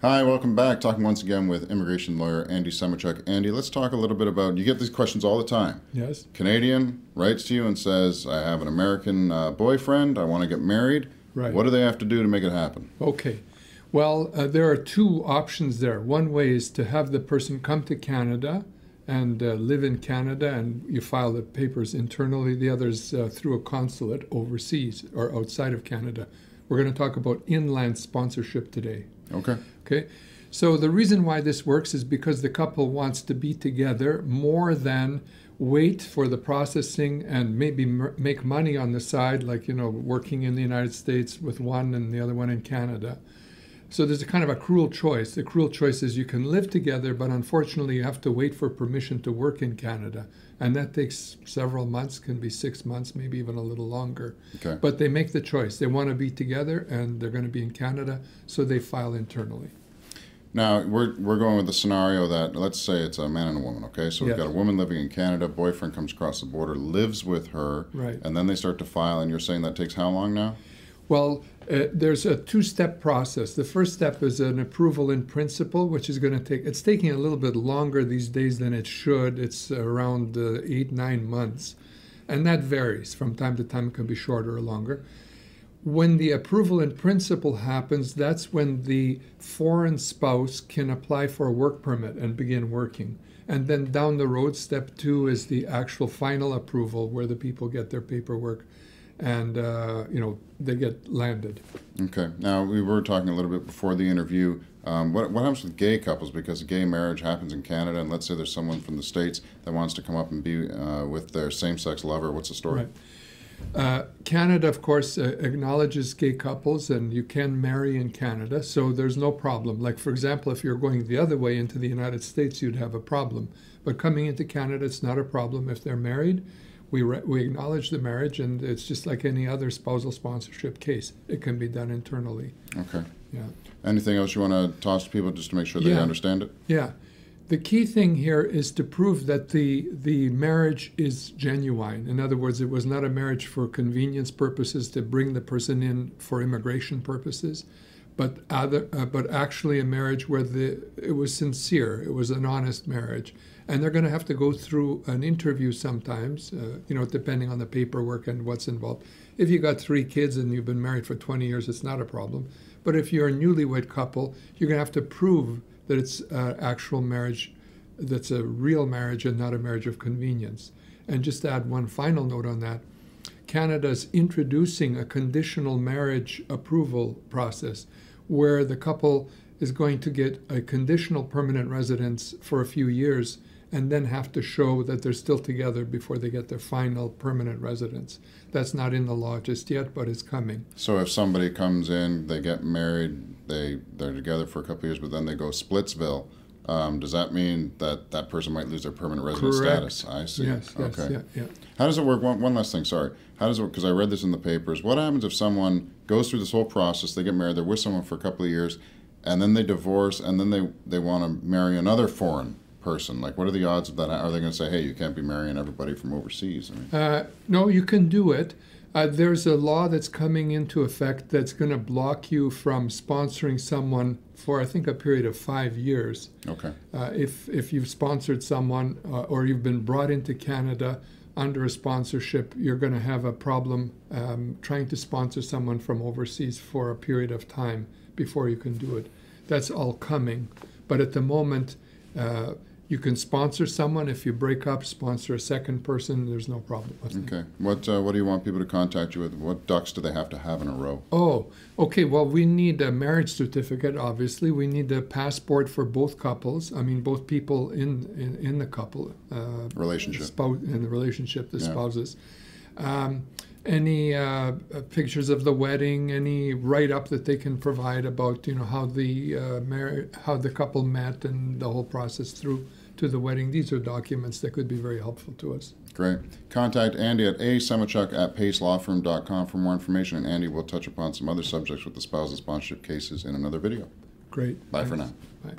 Hi, welcome back. Talking once again with immigration lawyer Andy Semotiuk. Andy, let's talk a little bit about, you get these questions all the time. Yes. Canadian writes to you and says, I have an American boyfriend, I want to get married. Right. What do they have to do to make it happen? Okay. Well, there are two options there. One way is to have the person come to Canada and live in Canada, and you file the papers internally. The other is through a consulate overseas or outside of Canada. We're going to talk about inland sponsorship today. Okay. Okay. So the reason why this works is because the couple wants to be together more than wait for the processing and maybe make money on the side, like, working in the United States with one and the other one in Canada. So there's a kind of a cruel choice. The cruel choice is you can live together, but unfortunately you have to wait for permission to work in Canada. And that takes several months, can be 6 months, maybe even a little longer. Okay. But they make the choice. They want to be together and they're going to be in Canada, so they file internally. Now, we're going with the scenario that, let's say it's a man and a woman, okay? So we've Yes. got a woman living in Canada, boyfriend comes across the border, lives with her, Right. and then they start to file, and you're saying that takes how long now? Well, there's a two-step process. The first step is an approval in principle, which is going to it's taking a little bit longer these days than it should. It's around 8-9 months. And that varies from time to time. It can be shorter or longer. When the approval in principle happens, that's when the foreign spouse can apply for a work permit and begin working. And then down the road, step 2 is the actual final approval, where the people get their paperwork and they get landed. Okay. Now, we were talking a little bit before the interview. What happens with gay couples? Because gay marriage happens in Canada, and let's say there's someone from the States that wants to come up and be with their same-sex lover. What's the story? Right. Canada, of course, acknowledges gay couples, and you can marry in Canada, so there's no problem. Like, for example, if you're going the other way into the United States, you'd have a problem. But coming into Canada, it's not a problem. If they're married, we acknowledge the marriage, and it's just like any other spousal sponsorship case. It can be done internally. Okay. Yeah. Anything else you want to toss to people just to make sure they understand it? Yeah. The key thing here is to prove that the marriage is genuine. In other words, it was not a marriage for convenience purposes to bring the person in for immigration purposes, but actually a marriage where it was sincere. It was an honest marriage. And they're going to have to go through an interview sometimes, depending on the paperwork and what's involved. If you got 3 kids and you've been married for 20 years, it's not a problem. But if you're a newlywed couple, you're going to have to prove that it's an actual marriage, that's a real marriage and not a marriage of convenience. And just to add one final note on that, Canada's introducing a conditional marriage approval process where the couple is going to get a conditional permanent residence for a few years and then have to show that they're still together before they get their final permanent residence. That's not in the law just yet, but it's coming. So if somebody comes in, they get married, they're together for a couple of years, but then they go Splitsville, does that mean that that person might lose their permanent resident status? I see. Yes, okay. Yeah. How does it work? One last thing, sorry. How does it work? Because I read this in the papers. What happens if someone goes through this whole process, they get married, they're with someone for a couple of years, and then they divorce, and then they want to marry another foreign person? Like, what are the odds of that? Are they going to say, hey, you can't be marrying everybody from overseas? No, you can do it. There's a law that's coming into effect that's going to block you from sponsoring someone for, I think, a period of 5 years. Okay. If you've sponsored someone or you've been brought into Canada under a sponsorship, you're going to have a problem trying to sponsor someone from overseas for a period of time before you can do it. That's all coming. But at the moment, you can sponsor someone. If you break up, sponsor a second person. There's no problem with it. Okay. What do you want people to contact you with? What ducks do they have to have in a row? Oh, okay. Well, we need a marriage certificate, obviously. We need a passport for both couples. I mean, both people in the couple. Relationship. In the relationship, the spouses. Any pictures of the wedding, any write-up that they can provide about, how the couple met and the whole process through to the wedding. These are documents that could be very helpful to us. Great. Contact Andy at asemotiuk@pacelawfirm.com for more information, and Andy will touch upon some other subjects with the spousal sponsorship cases in another video. Great. Bye. Thanks. For now. Bye.